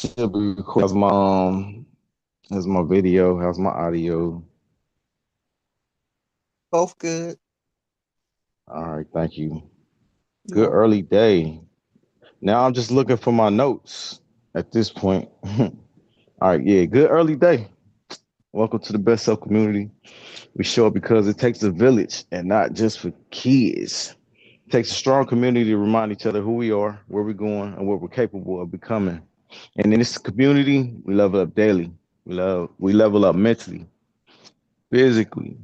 Should be recording. How's my video? How's my audio? Both good. All right, thank you. You're Good welcome. early day. Now I'm just looking for my notes at this point. All right, yeah, good early day. Welcome to the Best Self Community. We show up because it takes a village and not just for kids. It takes a strong community to remind each other who we are, where we're going, and what we're capable of becoming. And in this community, we level up daily. We level up mentally, physically,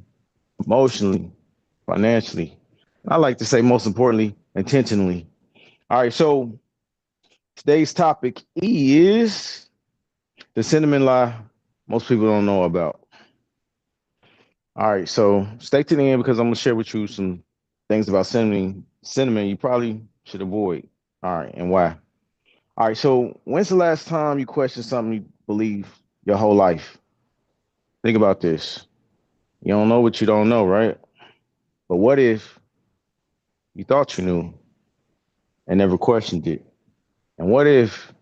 emotionally, financially. I like to say, most importantly, intentionally. All right, so today's topic is the cinnamon lie most people don't know about. All right, so stay to the end because I'm gonna share with you some things about cinnamon. Cinnamon you probably should avoid. All right, and why? All right, so when's the last time you questioned something you believe your whole life? Think about this. You don't know what you don't know, right? But what if you thought you knew and never questioned it? And what if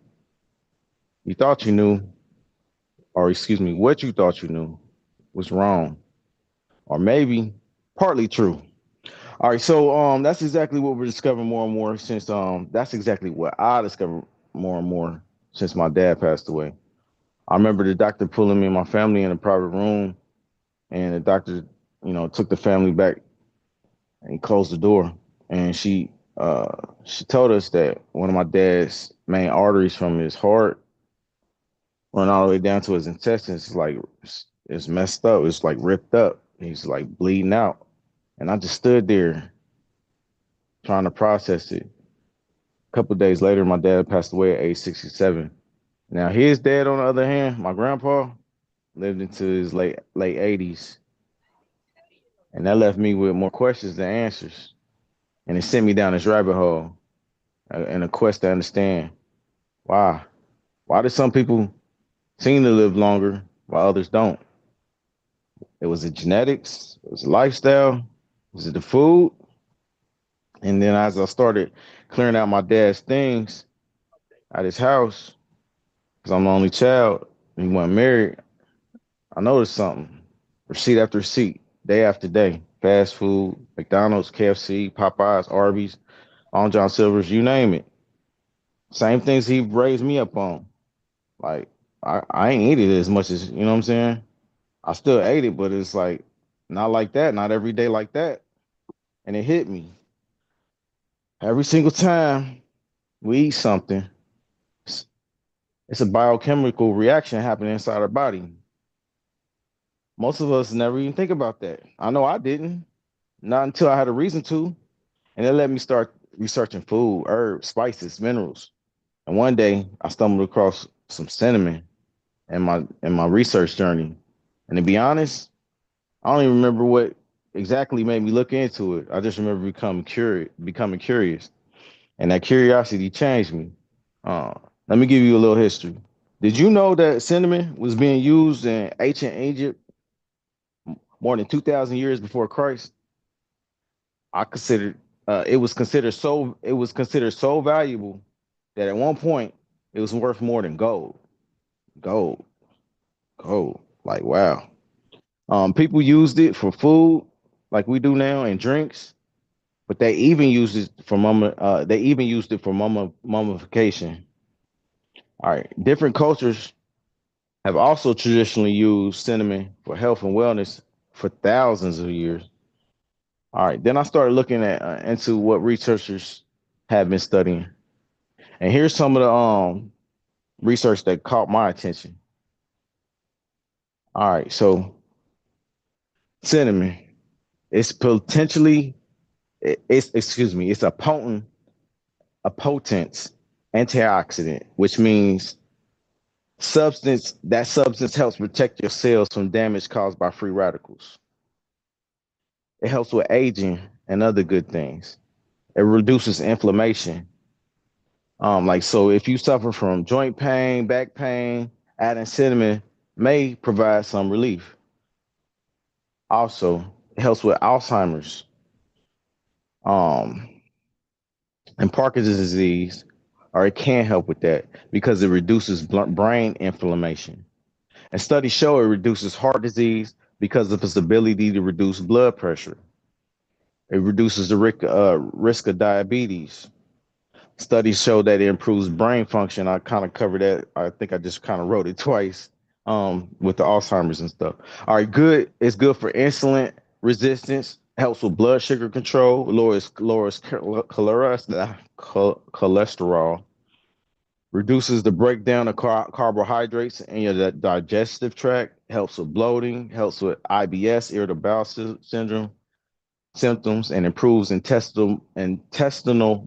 you thought you knew, or excuse me, what you thought you knew was wrong, or maybe partly true? All right, so that's exactly what we're discovering more and more since that's exactly what I discovered more and more since my dad passed away. I remember the doctor pulling me and my family in a private room, and the doctor, took the family back and he closed the door, and she told us that one of my dad's main arteries from his heart run all the way down to his intestines. It's messed up. It's like ripped up. He's like bleeding out. And I just stood there trying to process it. A couple of days later, my dad passed away at age 67. Now his dad, on the other hand, my grandpa, lived into his late 80s, and that left me with more questions than answers. And it sent me down this rabbit hole in a quest to understand why. Why do some people seem to live longer while others don't? Was it genetics? Was it lifestyle? Was it the food? And then as I started clearing out my dad's things at his house, because I'm the only child, and he wasn't married, I noticed something. Receipt after receipt, day after day. Fast food, McDonald's, KFC, Popeyes, Arby's, Long John Silver's, you name it. Same things he raised me up on. Like, I ain't eat it as much as, you know what I'm saying? I still ate it, but it's like not like that, not every day like that. And it hit me. Every single time we eat something, it's it's a biochemical reaction happening inside our body. Most of us never even think about that. I know I didn't, not until I had a reason to. And it let me start researching food, herbs, spices, minerals. And one day I stumbled across some cinnamon in my research journey. And to be honest, I don't even remember what exactly made me look into it. I just remember becoming curious, and that curiosity changed me. Uh, Let me give you a little history. Did you know that cinnamon was being used in ancient Egypt more than 2,000 years before Christ? I considered it was considered so valuable that at one point it was worth more than gold. Gold, gold. Like wow. People used it for food, like we do now, and drinks. But they even used it for mummification. All right. Different cultures have also traditionally used cinnamon for health and wellness for thousands of years. All right. Then I started looking at into what researchers have been studying, and here's some of the research that caught my attention. All right. So cinnamon, it's potentially it's excuse me, it's a potent antioxidant, which means substance helps protect your cells from damage caused by free radicals. It helps with aging and other good things. It reduces inflammation. Like so, if you suffer from joint pain, back pain, adding cinnamon may provide some relief. Also, it helps with Alzheimer's, um, and Parkinson's disease or it can help with that because it reduces brain inflammation. And studies show it reduces heart disease because of its ability to reduce blood pressure. It reduces the risk of diabetes. Studies show that it improves brain function. I kind of covered that. I think I just kind of wrote it twice with the Alzheimer's and stuff. All right, good. It's good for insulin resistance, helps with blood sugar control, lowers cholesterol, reduces the breakdown of carbohydrates in your digestive tract, helps with bloating, helps with IBS, irritable bowel syndrome symptoms, and improves intestinal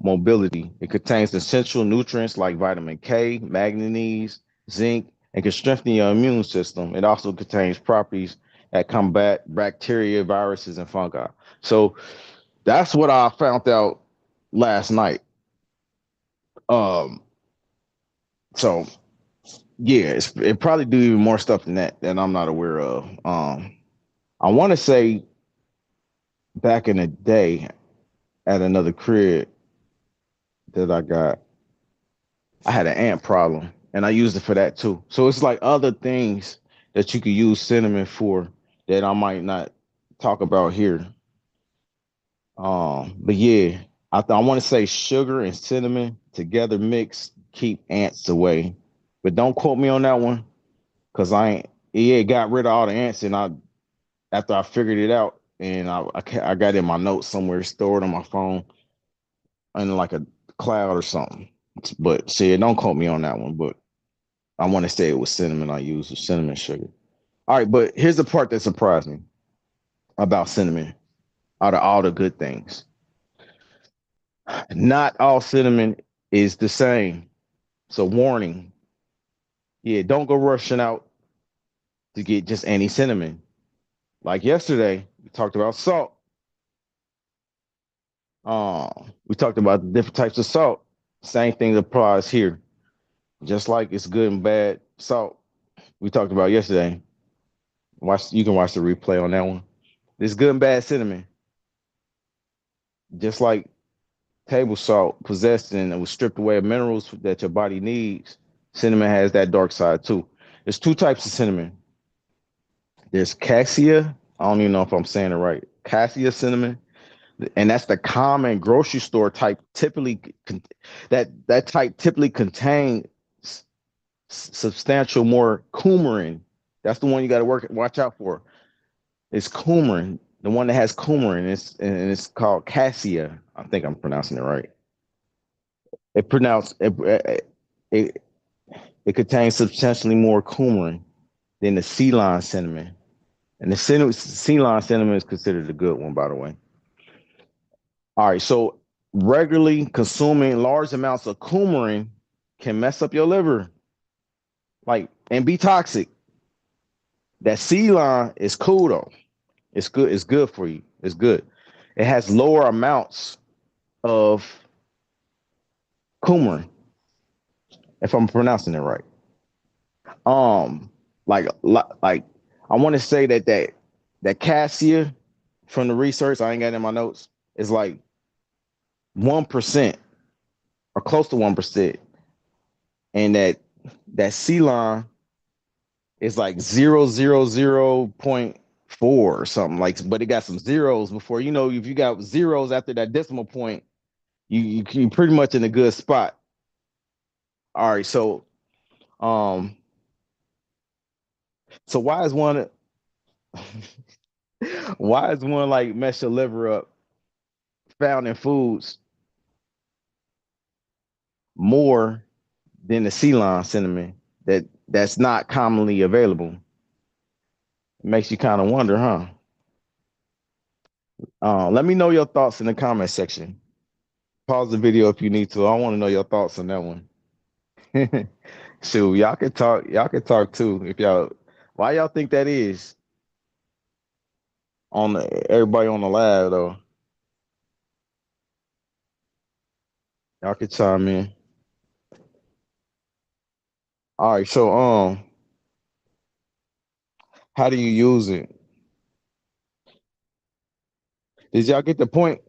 mobility. It contains essential nutrients like vitamin K, manganese, zinc, and can strengthen your immune system. It also contains properties that combat bacteria, viruses, and fungi. So that's what I found out last night. Um, so yeah, it probably do even more stuff than that I'm not aware of. I want to say back in the day at another crib that I had an ant problem and I used it for that too. So it's like other things that you could use cinnamon for that I might not talk about here. But yeah, I want to say sugar and cinnamon together mixed keep ants away. But don't quote me on that one because I ain't. Yeah, it got rid of all the ants and I after I figured it out and I got it in my notes somewhere stored on my phone in like a cloud or something. But see, don't quote me on that one. But I want to say it was cinnamon I used, or cinnamon sugar. All right, but here's the part that surprised me about cinnamon. Out of all the good things, not all cinnamon is the same. So warning, yeah, don't go rushing out to get just any cinnamon. Like yesterday, we talked about salt. We talked about the different types of salt. Same thing applies here. Just like it's good and bad salt we talked about yesterday. You can watch the replay on that one. There's good and bad cinnamon. Just like table salt possessed and it was stripped away of minerals that your body needs. Cinnamon has that dark side too. There's two types of cinnamon. There's cassia. I don't even know if I'm saying it right. Cassia cinnamon, and that's the common grocery store type. That type typically contains substantial more coumarin. That's the one you got to watch out for. It's coumarin, the one that has coumarin. It's called cassia. I think I'm pronouncing it right. It pronounced it, it contains substantially more coumarin than the Ceylon cinnamon. And the Ceylon cinnamon is considered a good one, by the way. All right, so regularly consuming large amounts of coumarin can mess up your liver, like and be toxic. That Ceylon is cool though. It's good. It's good for you. It's good. It has lower amounts of coumarin, if I'm pronouncing it right. Um, like I want to say that cassia from the research I ain't got it in my notes is like 1% or close to 1%, and that Ceylon is like 0.4 or something like. But it got some zeros before. You know, if you got zeros after that decimal point, you pretty much in a good spot. All right, um, so why is one like mess your liver up found in foods more than the Ceylon cinnamon that's not commonly available? It makes you kind of wonder, huh? Let me know your thoughts in the comment section. Pause the video if you need to. I want to know your thoughts on that one. Shoot, y'all can talk. Y'all can talk too. If y'all, why y'all think that is everybody on the live though? Y'all can chime in. All right. So how do you use it? Did y'all get the point?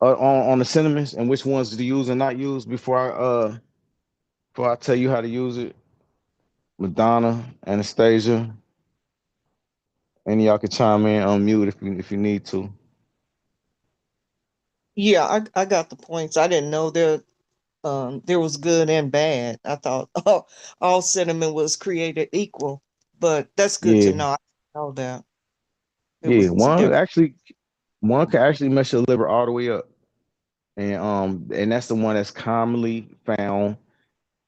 on the cinnamons and which ones to use and not use before I tell you how to use it. Madonna, Anastasia, any of y'all can chime in on mute if you need to. Yeah, I got the points. I didn't know there was good and bad. I thought all cinnamon was created equal, but that's good to Yeah, know. I didn't know that there yeah. was different. One can actually mess your liver all the way up, and that's the one that's commonly found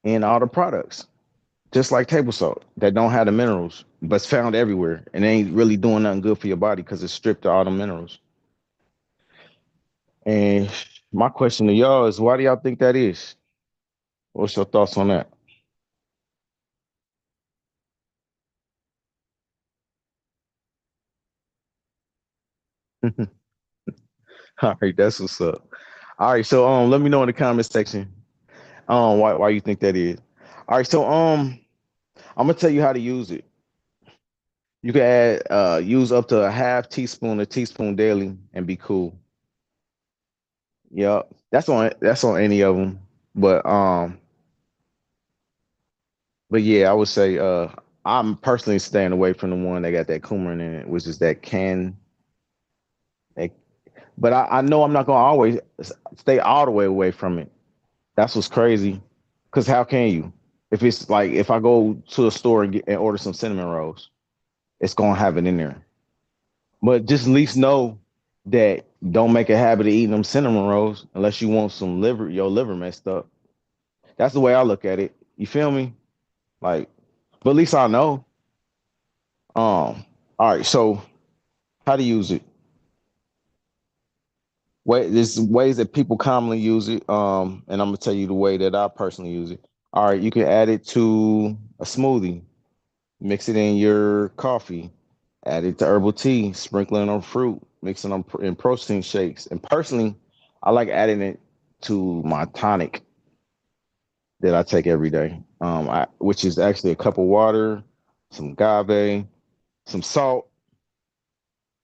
in all the products, just like table salt that don't have the minerals, but it's found everywhere and ain't really doing nothing good for your body because it's stripped of all the minerals. And my question to y'all is, why do y'all think that is? What's your thoughts on that? All right, that's what's up. All right, so let me know in the comment section why you think that is. All right, so I'm gonna tell you how to use it. You can add use up to a half teaspoon, a teaspoon daily, and be cool. Yep, that's on any of them. But yeah, I would say I'm personally staying away from the one that got that coumarin in it, which is that can. That, but I know I'm not gonna always stay all the way away from it. That's what's crazy. Cause how can you? If it's like if I go to a store and order some cinnamon rolls, it's gonna have it in there. But just at least know that don't make a habit of eating them cinnamon rolls unless you want your liver messed up. That's the way I look at it. You feel me? Like, but at least I know. All right. So how to use it? There's ways that people commonly use it. And I'm gonna tell you the way that I personally use it. All right, you can add it to a smoothie, mix it in your coffee, add it to herbal tea, sprinkling on fruit, mixing them in protein shakes. And personally, I like adding it to my tonic that I take every day, which is actually a cup of water, some agave, some salt,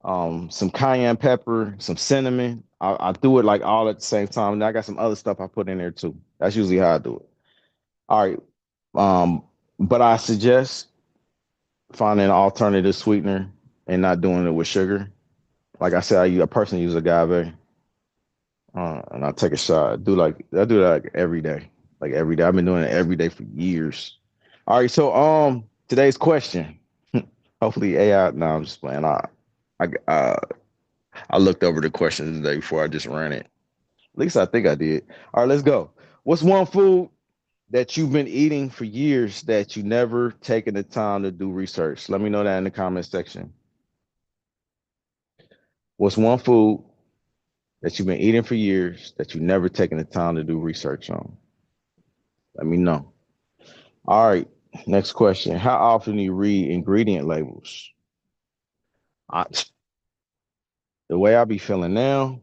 some cayenne pepper, some cinnamon. I do it like all at the same time. And I got some other stuff I put in there too. That's usually how I do it. All right. Um, but I suggest finding an alternative sweetener and not doing it with sugar. Like I said, I personally use agave, and I take a shot. I do that like every day. I've been doing it every day for years. All right, so today's question. Hopefully AI. No, I'm just playing. I I looked over the questions today before I just ran it. At least I think I did. All right, let's go. What's one food that you've been eating for years that you never taken the time to do research? Let me know that in the comment section. What's one food that you've been eating for years that you never taken the time to do research on? Let me know. All right. Next question. How often do you read ingredient labels? I, the way I be feeling now,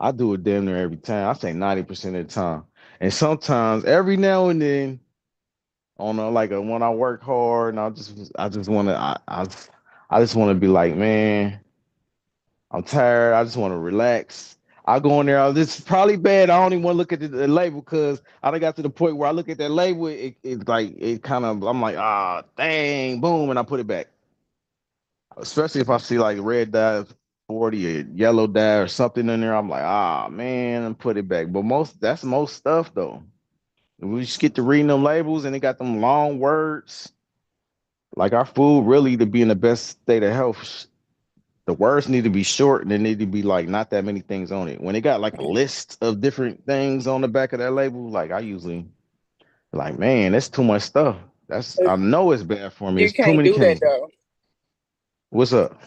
I do it damn near every time. I say 90% of the time. And sometimes every now and then on when I work hard and I just wanna I just wanna be like, man, I'm tired. I just want to relax. I go in there. This is probably bad. I don't even want to look at the label because I done got to the point where I look at that label. It like it kind of. I'm like, dang, boom, and I put it back. Especially if I see like red dye 40 or yellow dye or something in there. I'm like, man, and put it back. But that's most stuff though. We just get to reading them labels and they got them long words. Like our food really to be in the best state of health, the words need to be short and there need to be like not that many things on it. When they got like a list of different things on the back of that label, like I usually like, man, that's too much stuff. That's But I know it's bad for me. you It's too can't many do that chemicals. though. What's up?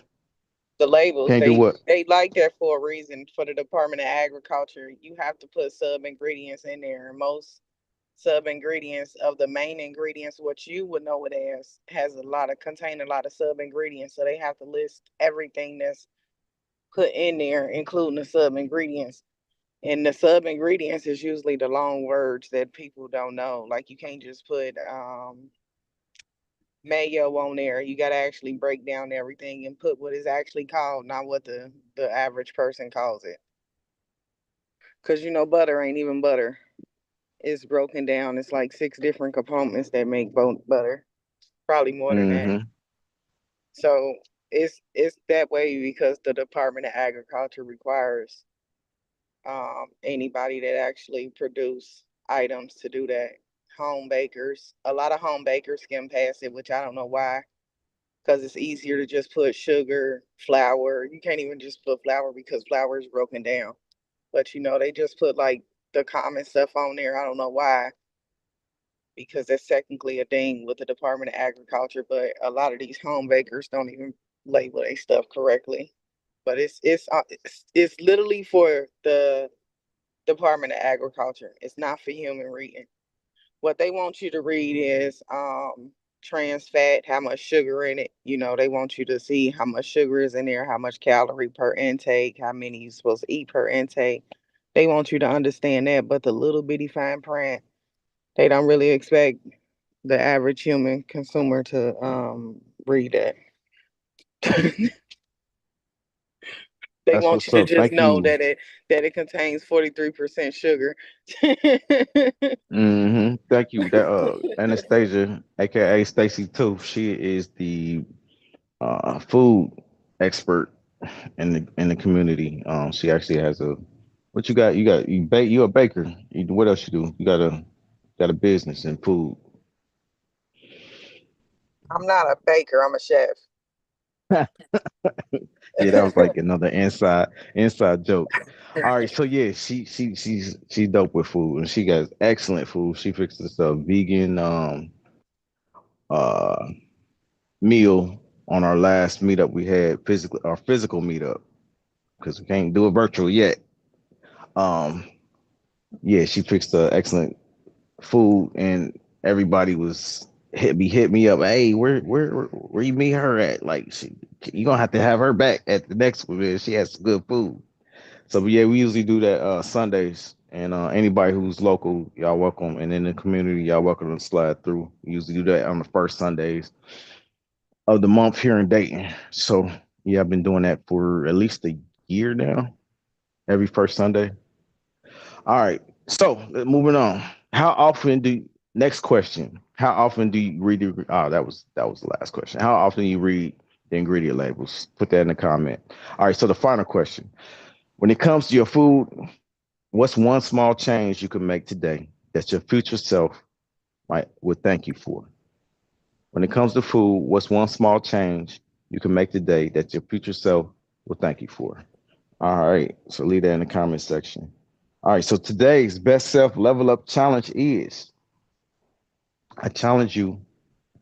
The labels Can't do they what? they like that for a reason. For the Department of Agriculture, you have to put sub ingredients in there. And most sub ingredients of the main ingredients, what you would know it as, has a lot of contain a lot of sub ingredients. So they have to list everything that's put in there, including the sub ingredients. And the sub ingredients is usually the long words that people don't know. Like you can't just put mayo on there. You got to actually break down everything and put what it's actually called, not what the average person calls it. Cause butter ain't even butter. It's broken down. It's like six different components that make butter. Probably more than that. Mm-hmm. So it's that way because the Department of Agriculture requires anybody that actually produce items to do that. Home bakers, a lot of home bakers skim past it, which I don't know why, because it's easier to just put sugar, flour. You can't even just put flour because flour is broken down. But they just put like the common stuff on there. I don't know why, because that's technically a thing with the Department of Agriculture. But a lot of these home bakers don't even label their stuff correctly. But it's literally for the Department of Agriculture. It's not for human reading. What they want you to read is trans fat, how much sugar in it. They want you to see how much sugar is in there, how much calorie per intake, how many you're supposed to eat per intake. They want you to understand that, but the little bitty fine print, they don't really expect the average human consumer to read that. They That's want what's you to up. just Thank know you. that it contains 43% sugar. Mm-hmm. Thank you. That Anastasia, aka Stacy too. She is the food expert in the community. She actually has a what you got? You bake. You a baker. What else you do? You got a business in food. I'm not a baker, I'm a chef. Yeah, that was like another inside joke. All right, so yeah, she's dope with food and she got excellent food. She fixes a vegan uh meal on our last meetup we had physically our physical meetup because we can't do it virtual yet. Um yeah, she fixed excellent food and everybody was hit me up. Hey, where you meet her at? Like you gonna have to have her back at the next one, man. She has some good food. So yeah, we usually do that Sundays. And anybody who's local, y'all welcome. And in the community, y'all welcome to slide through. We usually do that on the first Sundays of the month here in Dayton. So yeah, I've been doing that for at least a year now. Every first Sunday. All right. So moving on. How often do next question? How often do you read the that was the last question. How often do you read the ingredient labels? Put that in the comment. All right, so the final question. When it comes to your food, what's one small change you can make today that your future self might would thank you for? When it comes to food, what's one small change you can make today that your future self will thank you for? All right, so leave that in the comment section. All right, so today's best self level up challenge is I challenge you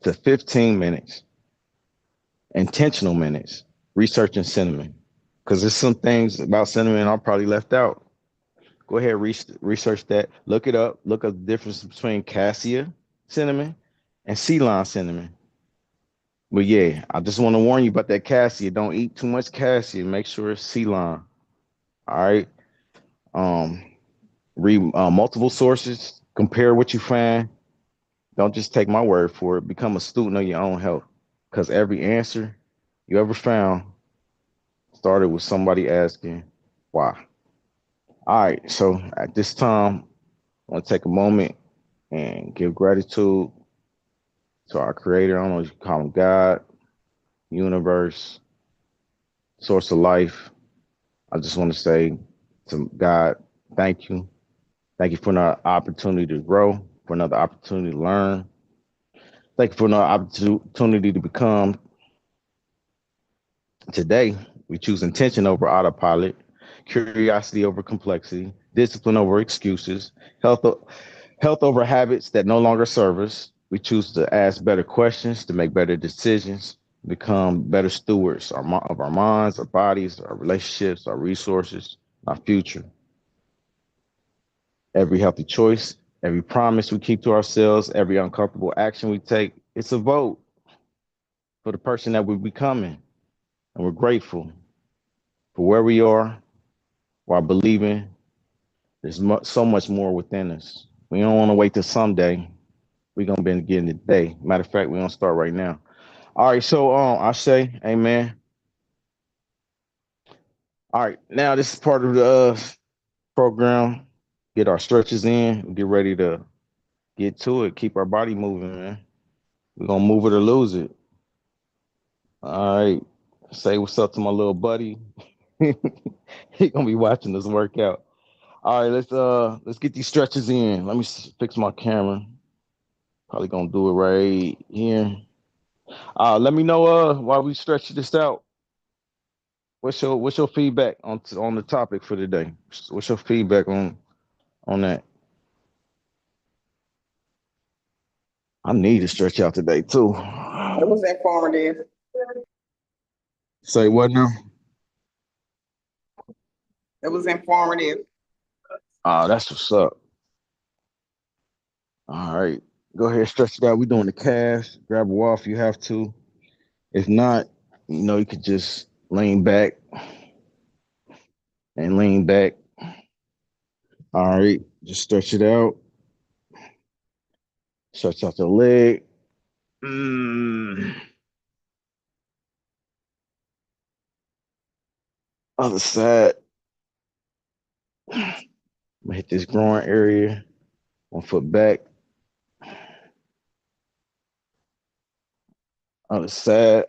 to 15 minutes, intentional minutes, researching cinnamon. Because there's some things about cinnamon I probably left out. Go ahead, research that. Look it up. Look up the difference between cassia cinnamon and Ceylon cinnamon. But yeah, I just want to warn you about that cassia. Don't eat too much cassia. Make sure it's Ceylon. All right. Um, read multiple sources. Compare what you find. Don't just take my word for it. Become a student of your own health. Because every answer you ever found started with somebody asking why. All right. So at this time, I want to take a moment and give gratitude to our creator. I don't know if you call him God, universe, source of life. I just want to say to God, thank you. Thank you for another opportunity to grow, for another opportunity to learn. Thank you for another opportunity to become. Today, we choose intention over autopilot, curiosity over complexity, discipline over excuses, health health over habits that no longer serve us. We choose to ask better questions, to make better decisions, become better stewards of our minds, our bodies, our relationships, our resources, our future. Every healthy choice, every promise we keep to ourselves, every uncomfortable action we take, it's a vote for the person that we're becoming. And we're grateful for where we are while believing there's so much more within us. We don't want to wait till someday. We're going to be getting it today. Matter of fact, we're going to start right now. All right, so I say, amen. All right, now this is part of the program, get our stretches in, get ready to get to it, keep our body moving, man. We're gonna move it or lose it. All right. Say what's up to my little buddy. He gonna be watching this workout. All right, let's get these stretches in. Let me fix my camera. Probably gonna do it right here. Let me know while we stretch this out. What's your feedback on the topic for today? What's your feedback on that? I need to stretch out today too. It was informative. Say what now? It was informative. That's what's up. All right. Go ahead, stretch it out. We doing the calves. Grab a wall if you have to. If not, you could just lean back and lean back. All right. Just stretch it out. Stretch out the leg. Mm. Other side. I'm gonna hit this groin area. 1 foot back. Other side.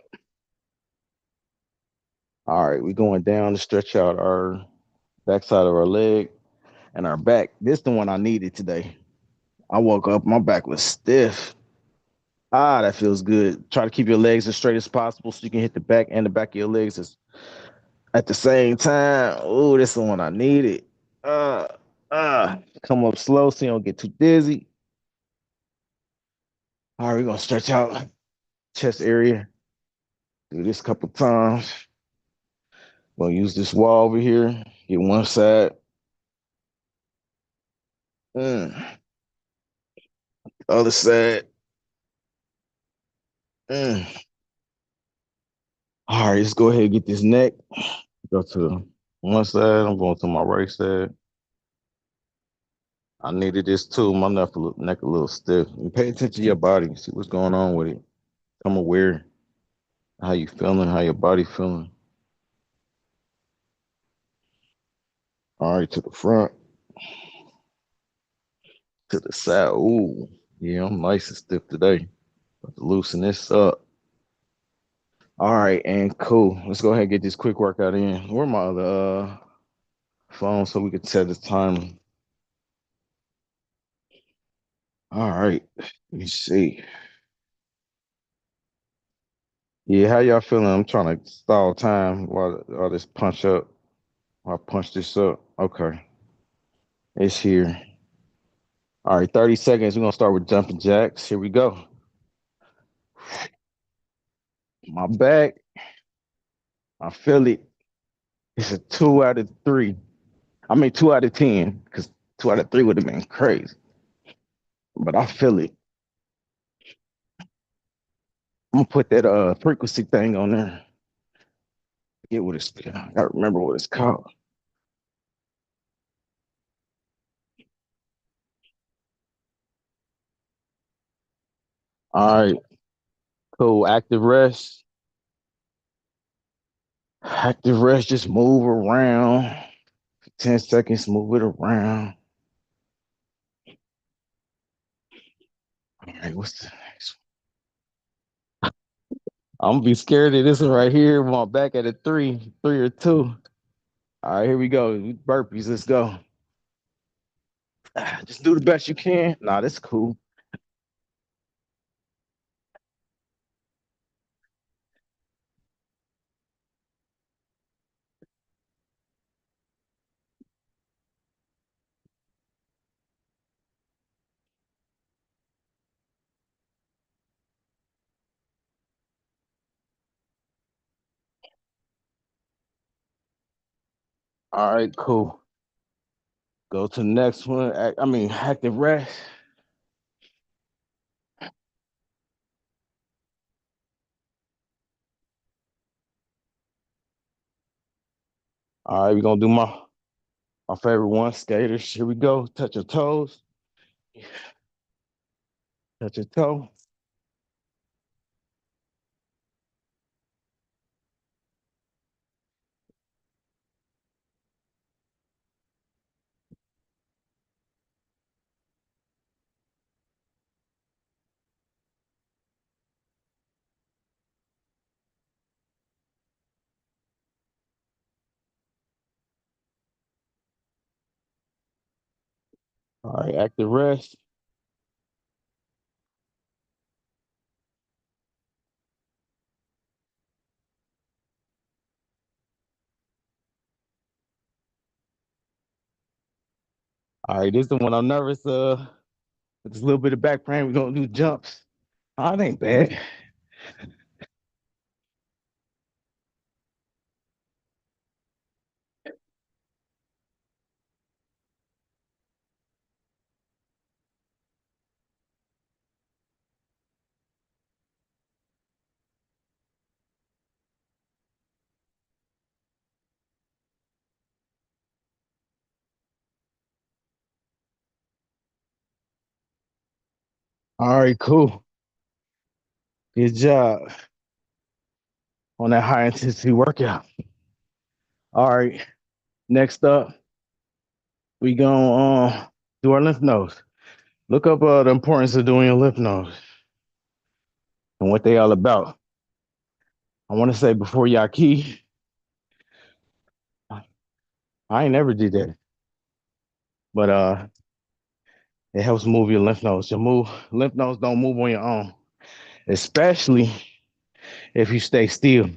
All right. We're going down to stretch out our backside of our leg and our back. This is the one I needed today. I woke up, my back was stiff. That feels good. Try to keep your legs as straight as possible so you can hit the back and the back of your legs at the same time. Oh, this is the one I needed. Uh, Come up slow so you don't get too dizzy. All right, we're gonna stretch out chest area. Do this a couple times. Gonna use this wall over here. Get one side. Mm. Other side. Mm. All right, let's go ahead and get this neck. Go to one side. I'm going to my right side. I needed this too. My neck a little stiff. And pay attention to your body. See what's going on with it. Become aware how you feeling, how your body feeling. All right, to the front, to the side. Ooh, yeah, I'm nice and stiff today. About to loosen this up. All right, and cool. Let's go ahead and get this quick workout in. Where my other phone so we can set this time? All right, let me see. Yeah, how y'all feeling? I'm trying to stall time while this punch up. While I punch this up. Okay, it's here. All right, 30 seconds. We're gonna start with jumping jacks. Here we go. My back, I feel it. It's a 2 out of 3. I mean 2 out of 10, because 2 out of 3 would have been crazy. But I feel it. I'm gonna put that frequency thing on there. Get what it's I gotta remember what it's called. All right, cool. Active rest. Active rest, just move around. 10 seconds, move it around. All right, what's the next one? I'm gonna be scared of this one right here. My back at a 3 or 2. All right, here we go. Burpees, let's go. Just do the best you can. Nah, that's cool. All right, cool. Go to the next one. Active rest. All right, we're gonna do my favorite one, skaters. Here we go. Touch your toes. Touch your toe. All right, active rest. All right, this is the one I'm nervous. With this little bit of back pain, we're gonna do jumps. Oh, it ain't bad. All right, cool. Good job on that high intensity workout. All right, next up, we gonna do our lymph nodes. Look up the importance of doing your lymph nodes and what they all about. I want to say before y'all key, I ain't never did that, but it helps move your lymph nodes. Your lymph nodes don't move on your own, especially if you stay still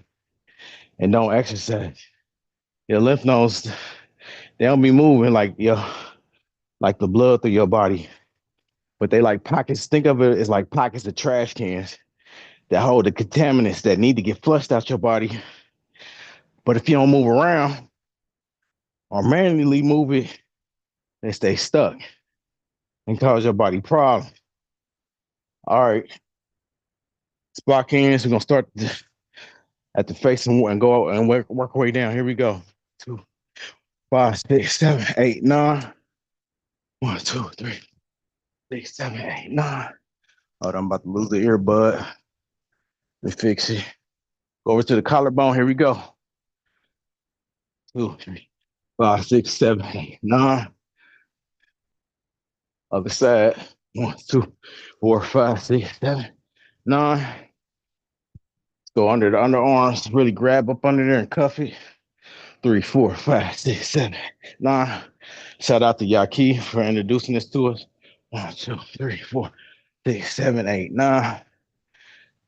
and don't exercise. Your lymph nodes, they don't be moving like the blood through your body, but they like pockets. Think of it as like pockets of trash cans that hold the contaminants that need to get flushed out your body. But if you don't move around or manually move it, they stay stuck and cause your body problems. All right, spot cans. We're gonna start at the face and go and work our way down. Here we go. 2, 5, 6, 7, 8, 9. 1, 2, 3, 6, 7, 8, 9. Oh, I'm about to lose the earbud. Let me fix it. Go over to the collarbone. Here we go. 2, 3, 5, 6, 7, 8, 9. Other side. 1, 2, 4, 5, 6, 7, 9. Go under the underarms. Really grab up under there and cuff it. 3, 4, 5, 6, 7, 9. Shout out to Yaki for introducing this to us. 1, 2, 3, 4, 6, 7, 8, 9.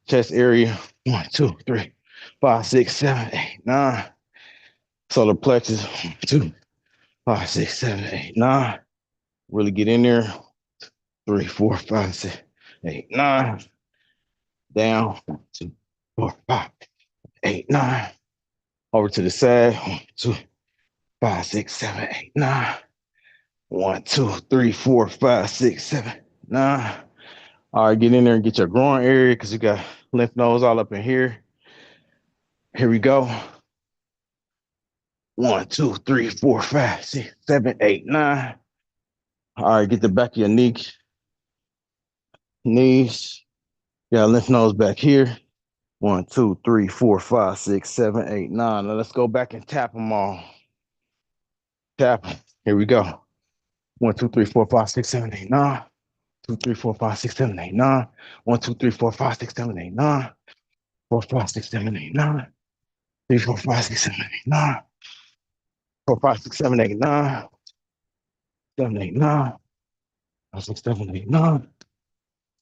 Chest area. 1, 2, 3, 5, 6, 7, 8, 9. Solar plexus. 1, 2, 5, 6, 7, 8, 9. Really get in there. 3, 4, 5, 6, 8, 9. Down. 1, 2, 4, 5, 8, 9. Over to the side. 1, 2, 5, 6, 7, 8, 9. 1, 2, 3, 4, 5, 6, 7, 9. All right, get in there and get your groin area because you got lymph nodes all up in here. Here we go. 1, 2, 3, 4, 5, 6, 7, 8, 9. All right, get the back of your knees. Got lymph nodes back here. 1, 2, 3, 4, 5, 6, 7, 8, 9. Now let's go back and tap them all. Tap them. Here we go. 1, 2, 3, 4, 5, 6, 7, 8, 9. 2, 3, 4, 5, 6, 7, 8, 9. 1, 2, 3, 4, 5, 6, 7, 8, 9. 4, 5, 6, 7, 8, 9. 3, 4, 5, 6, 7, 8, 9. 4, 5, 6, 7, 8, 9. 7, 8, 9. 5, 6, 7, 8, 9.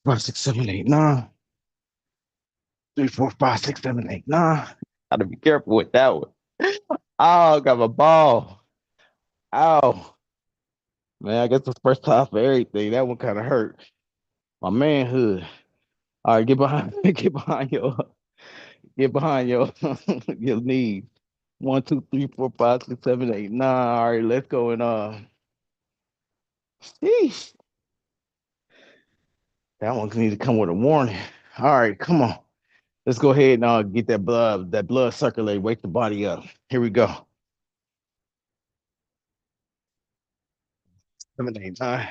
5, 6, 7, 8, 9. 3, 4, 5, 6, 7, 8, 9. Gotta be careful with that one. Oh, got my ball. Ow. Man, I guess it's the first time for everything. That one kind of hurt. My manhood. All right, get behind, get behind your, your knees. 1, 2, 3, 4, 5, 6, 7, 8, 9. All right, let's go and sheesh. That one's need to come with a warning. All right, come on. Let's go ahead and get that blood circulate, wake the body up. Here we go. 7, 8, 9.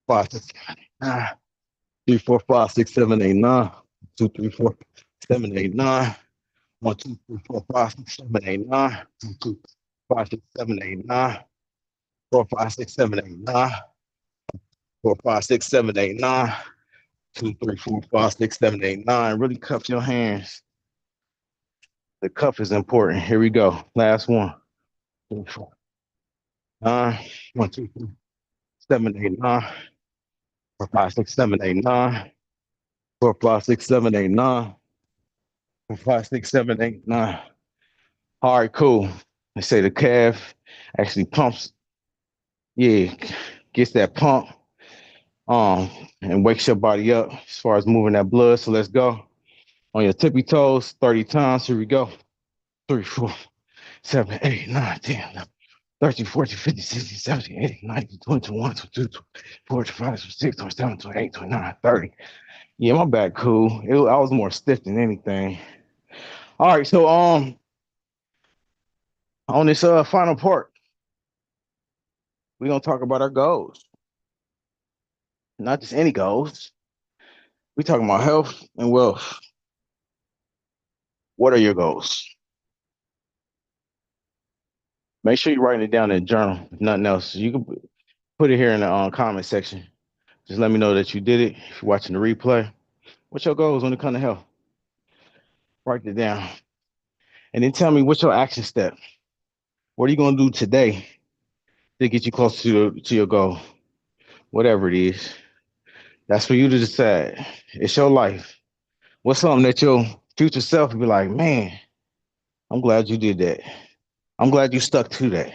5, 6, 7, 8, 9. 3, 4, 5, 6, 7, 8, 9. 2, 3, 4, 7, 8, 9. 1, 2, 3, 4, 5, 6, 7, 8, 9. 2, 2, 5, 6, 7, 8, 9. 4, 5, 6, 7, 8, 9. 4, 5, 6, 7, 8, 9. 2, 3, 4, 5, 6, 7, 8, 9. Really cuff your hands. The cuff is important. Here we go. Last one. 3, 4, 9. 1, 2, 3. 7, 8, 9. 4, 5, 6, 7, 8, 9. 4, 5, 6, 7, 8, 9. 4, 5, 6, 7, 8, 9. All right, cool. They say the calf actually pumps, yeah, gets that pump, um, and wakes your body up as far as moving that blood. So let's go. On your tippy toes, 30 times. Here we go. 3, 4, 7, 8, 9, 10, 11, 13, 14, 15, 16, 17, 18, 19, 20, 21, 22, 24, 25, 26, 27, 28, 29, 30. Yeah, my back cool. I was more stiff than anything. All right, so on this final part, we're gonna talk about our goals. Not just any goals. We're talking about health and wealth. What are your goals? Make sure you're writing it down in a journal, if nothing else. You can put it here in the comment section. Just let me know that you did it. If you're watching the replay, what's your goals when it comes to health? Write it down. And then tell me what's your action step. What are you gonna do today to get you closer to your goal? Whatever it is. That's for you to decide. It's your life. What's something that your future self will be like, man, I'm glad you did that. I'm glad you stuck to that.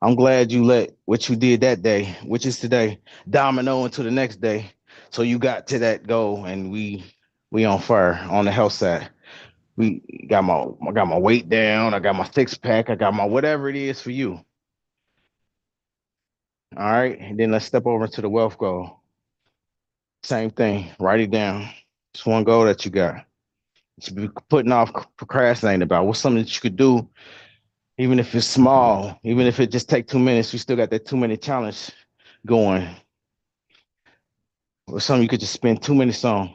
I'm glad you let what you did that day, which is today, domino into the next day. So you got to that goal and we on fire on the health side. We I got my weight down, I got my six pack, I got my whatever it is for you. All right. And then let's step over to the wealth goal. Same thing. Write it down. It's one goal that you got. You should be putting off procrastinating about. What's something that you could do, even if it's small, even if it just take 2 minutes, you still got that 2 minute challenge going. Or something you could just spend 2 minutes on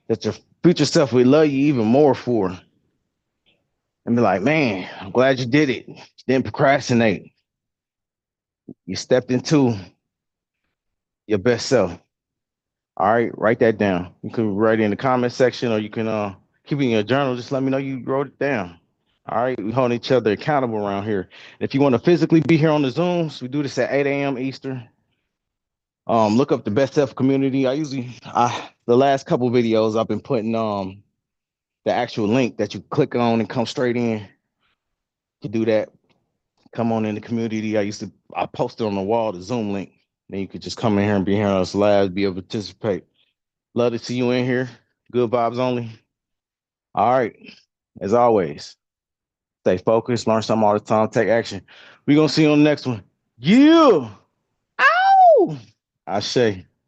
that your future self would love you even more for. And be like, man, I'm glad you did it. You didn't procrastinate. You stepped into your best self. All right, write that down. You can write it in the comment section or you can keep it in your journal. Just let me know you wrote it down. All right, we hold each other accountable around here. And if you want to physically be here on the Zooms, we do this at 8 a.m. Eastern. Look up the Best Self Community. The last couple videos I've been putting the actual link that you click on and come straight in. You can do that. Come on in the community. I posted on the wall the Zoom link. Then you could just come in here and be here on us live, be able to participate. Love to see you in here. Good vibes only. All right. As always, stay focused, learn something all the time, take action. We're gonna see you on the next one. Yeah. Ow! I say.